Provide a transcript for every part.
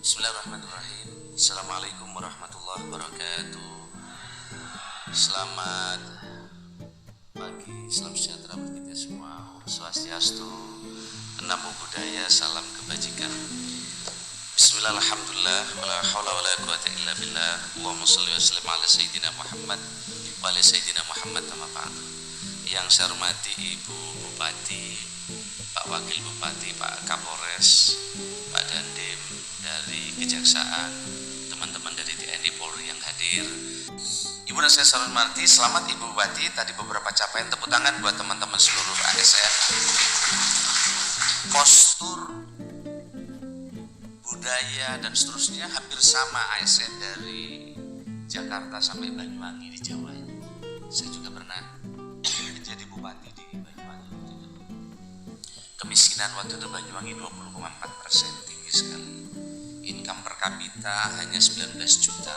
Bismillahirrahmanirrahim. Assalamualaikum warahmatullahi wabarakatuh. Selamat pagi, salam sejahtera bagi kita semua. Om Swastiastu, Namo Buddhaya, salam kebajikan. Bismillah, alhamdulillah, wala haula wala quwata illa billah. Allahumma shalli wa sallim ala sayyidina Muhammad wa ala sayyidina Muhammad amma ba'du. Yang saya hormati Ibu Bupati, Pak Wakil Bupati, Pak Kapolres, Pak Dandim dari Kejaksaan, teman-teman dari TNI Polri yang hadir. Ibu dan saya hormati, selamat Ibu Bupati. Tadi beberapa capaian, tepuk tangan buat teman-teman seluruh ASN. Postur, budaya dan seterusnya hampir sama ASN dari Jakarta sampai Banyuwangi di Jawa. Saya juga pernah menjadi bupati di Banyuwangi. Kemiskinan waktu itu Banyuwangi 20,4%, tinggi sekali. Income per kapita hanya 19 juta.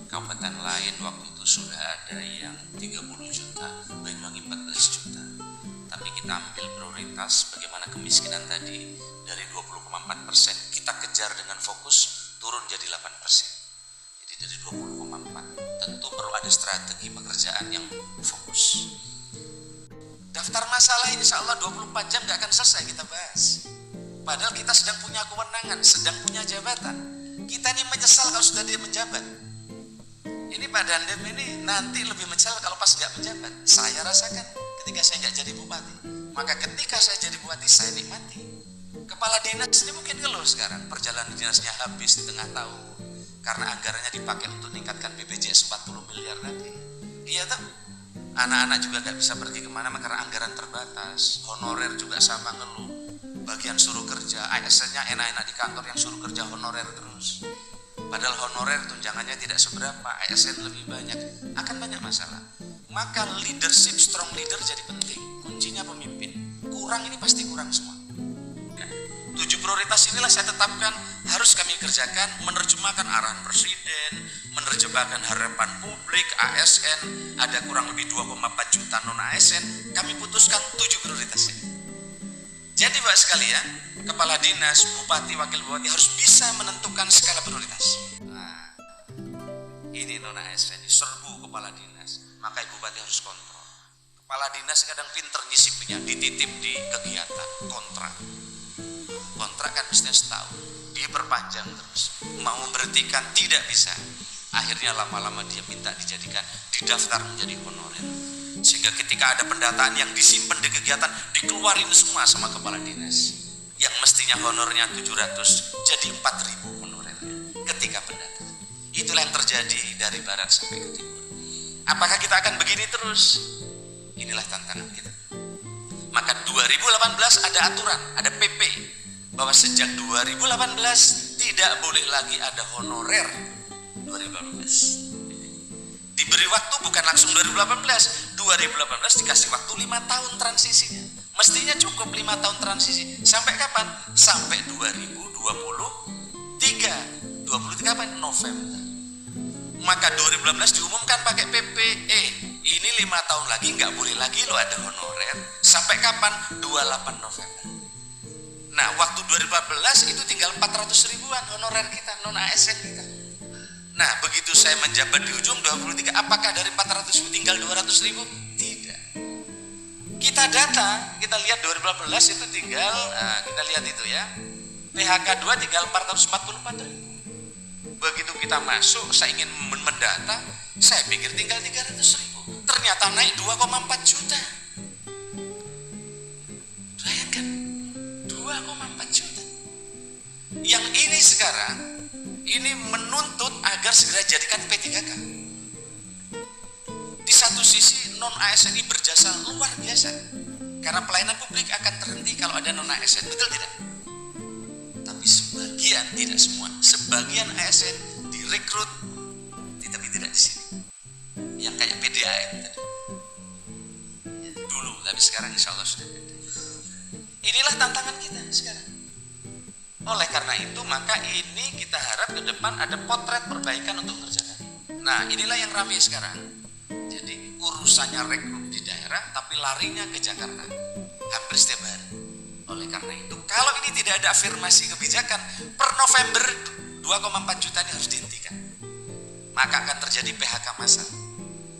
Kabupaten lain waktu itu sudah ada yang 30 juta, Banyuwangi 14 juta. Tapi kita ambil prioritas bagaimana kemiskinan tadi dari 20,4% kita kejar dengan fokus turun jadi 8%. Jadi dari 20,4 tentu perlu ada strategi pekerjaan yang fokus. Daftar masalah insya Allah 24 jam gak akan selesai kita bahas. Padahal kita sedang punya kewenangan, sedang punya jabatan. Kita ini menyesal kalau sudah dia menjabat. Ini Pak Dandim ini nanti lebih menyesal kalau pas nggak menjabat. Saya rasakan ketika saya nggak jadi bupati. Maka ketika saya jadi bupati saya nikmati. Kepala dinas ini mungkin ngeluh sekarang. Perjalanan dinasnya habis di tengah tahun. Karena anggarannya dipakai untuk meningkatkan BPJS 40 miliar tadi. Iya tuh. Anak-anak juga nggak bisa pergi kemana karena anggaran terbatas. Honorer juga sama ngeluh. Bagian suruh kerja, ASN-nya enak-enak di kantor, yang suruh kerja honorer terus. Padahal honorer tunjangannya tidak seberapa, ASN lebih banyak, akan banyak masalah. Maka leadership, strong leader jadi penting. Kuncinya pemimpin. Kurang ini pasti kurang semua. 7 prioritas inilah saya tetapkan harus kami kerjakan, menerjemahkan arahan presiden, menerjemahkan harapan publik, ASN, ada kurang lebih 2,4 juta non-ASN, kami putuskan 7 prioritas ini. Jadi Pak sekalian, kepala dinas, bupati, wakil bupati harus bisa menentukan skala prioritas. Nah, ini non-ASN, serbu kepala dinas, maka ibu bupati harus kontrol. Kepala dinas kadang pinter nyisipnya, dititip di kegiatan, kontrak. Kontrak kan mestinya setahun, diperpanjang terus. Mau memberhentikan tidak bisa. Akhirnya lama-lama dia minta dijadikan, didaftar menjadi honorer. Sehingga ketika ada pendataan yang disimpan di kegiatan dikeluarin semua sama kepala dinas. Yang mestinya honornya 700 jadi 4.000 honorernya ketika pendataan. Itulah yang terjadi dari barat sampai ke timur. Apakah kita akan begini terus? Inilah tantangan kita. Maka 2018 ada aturan, ada PP bahwa sejak 2018 tidak boleh lagi ada honorer 2018. Diberi waktu bukan langsung 2018 dikasih waktu 5 tahun transisinya. Mestinya cukup 5 tahun transisi. Sampai kapan? Sampai 2023 apa? November. Maka 2018 diumumkan pakai PP. Ini 5 tahun lagi nggak boleh lagi lo ada honorer. Sampai kapan? 28 November. Nah waktu 2014 itu tinggal 400 ribuan honorer kita, non ASN kita. Nah begitu saya menjabat di ujung 23, apakah dari 400 ribu tinggal 200 ribu? Tidak. Kita data, kita lihat 2018 itu tinggal, kita lihat itu ya, PHK 2 tinggal 444 ribu. Begitu kita masuk, saya ingin mendata, saya pikir tinggal 300 ribu. Ternyata naik 2,4 juta. Bayangkan, 2,4 juta. Yang ini sekarang, ini menuntut agar segera jadikan P3K. Di satu sisi non ASN ini berjasa luar biasa karena pelayanan publik akan terhenti kalau ada non ASN, betul tidak? Tapi sebagian, tidak semua, sebagian ASN direkrut tapi tidak di sini. Yang kayak PDAM tadi. Dulu, tapi sekarang insya Allah sudah beda. Inilah tantangan kita sekarang. Oleh karena itu maka ini kita harap ke depan ada potret perbaikan untuk kerjaan. Nah inilah yang ramai sekarang. Jadi urusannya rekrut di daerah tapi larinya ke Jakarta hampir setiap hari. Oleh karena itu kalau ini tidak ada afirmasi kebijakan per November 2,4 juta ini harus dihentikan, maka akan terjadi PHK massal.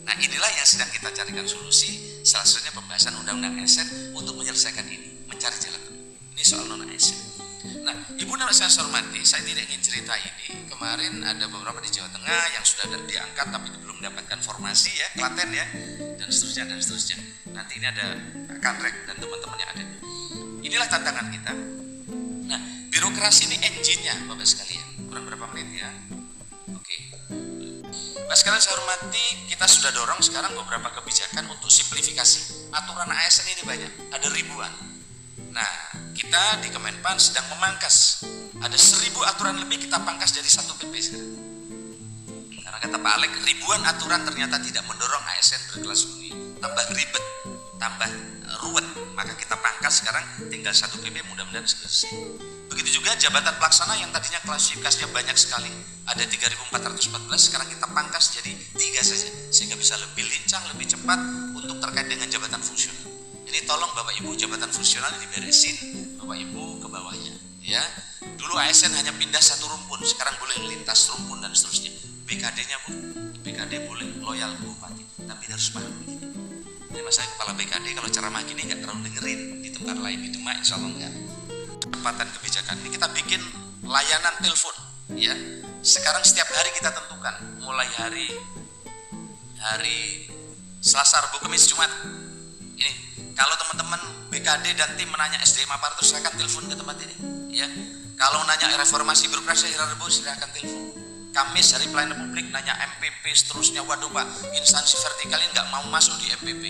Nah, inilah yang sedang kita carikan solusi, salah satunya pembahasan undang-undang ASN untuk menyelesaikan ini, mencari jalan tengah. Ini soal non ASN. Nah, ibu dan saya hormati, saya tidak ingin cerita ini. Kemarin ada beberapa di Jawa Tengah yang sudah diangkat tapi belum mendapatkan formasi ya, Klaten ya, dan seterusnya dan seterusnya. Nanti ini ada Kanrek dan teman-teman yang ada. Inilah tantangan kita. Nah, birokrasi ini engine-nya Bapak sekalian. Kurang berapa menit ya? Oke. Bapak sekalian saya hormati, kita sudah dorong sekarang beberapa kebijakan untuk simplifikasi. Aturan ASN ini banyak, ada ribuan. Nah, kita di Kemenpan sedang memangkas. Ada 1000 aturan lebih kita pangkas jadi 1 PP sekarang. Karena kata Pak Alek, ribuan aturan ternyata tidak mendorong ASN berkelas dunia. Tambah ribet, tambah ruwet. Maka kita pangkas sekarang tinggal 1 PP, mudah-mudahan selesai. Begitu juga jabatan pelaksana yang tadinya klasifikasinya banyak sekali. Ada 3.414, sekarang kita pangkas jadi 3 saja. Sehingga bisa lebih lincah, lebih cepat untuk terkait dengan jabatan fungsional. Ini tolong Bapak Ibu jabatan fungsional diberesin Bapak Ibu ke bawahnya ya. Dulu ASN hanya pindah 1 rumpun, sekarang boleh lintas rumpun dan seterusnya. BKD-nya Bu, BKD boleh loyal ke bupati, tapi harus paham begini. Jadi masalah kepala BKD kalau ceramah gini nggak terlalu dengerin, di tempat lain di Demak insya Allah enggak. Kecepatan kebijakan ini kita bikin layanan telepon ya. Sekarang setiap hari kita tentukan mulai hari Selasa, Rabu, Kamis, Jumat. Ini kalau teman-teman BKD dan tim menanya SDM aparatur, silakan telepon ke tempat ini ya. Kalau nanya reformasi birokrasi hari Rabu, silakan telepon. Kamis hari pelayanan publik nanya MPP seterusnya, waduh Pak, instansi vertikal ini nggak mau masuk di MPP.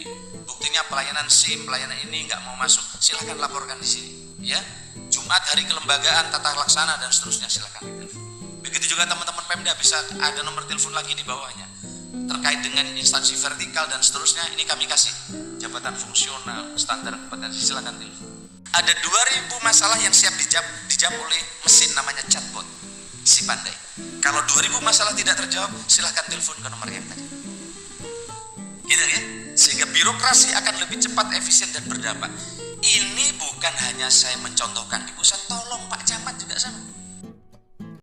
Buktinya pelayanan SIM, pelayanan ini nggak mau masuk, silakan laporkan di sini ya. Jumat hari kelembagaan, tata laksana dan seterusnya, silakan telepon. Begitu juga teman-teman Pemda bisa ada nomor telepon lagi di bawahnya terkait dengan instansi vertikal dan seterusnya. Ini kami kasih jabatan fungsional, standar kompetensi, silakan telepon. Ada 2000 masalah yang siap dijawab oleh mesin namanya chatbot si pandai. Kalau 2000 masalah tidak terjawab, silakan telepon ke nomor yang tadi. Gitu ya. Sehingga birokrasi akan lebih cepat, efisien dan berdampak. Ini bukan hanya saya mencontohkan di pusat, tolong Pak Camat juga sama.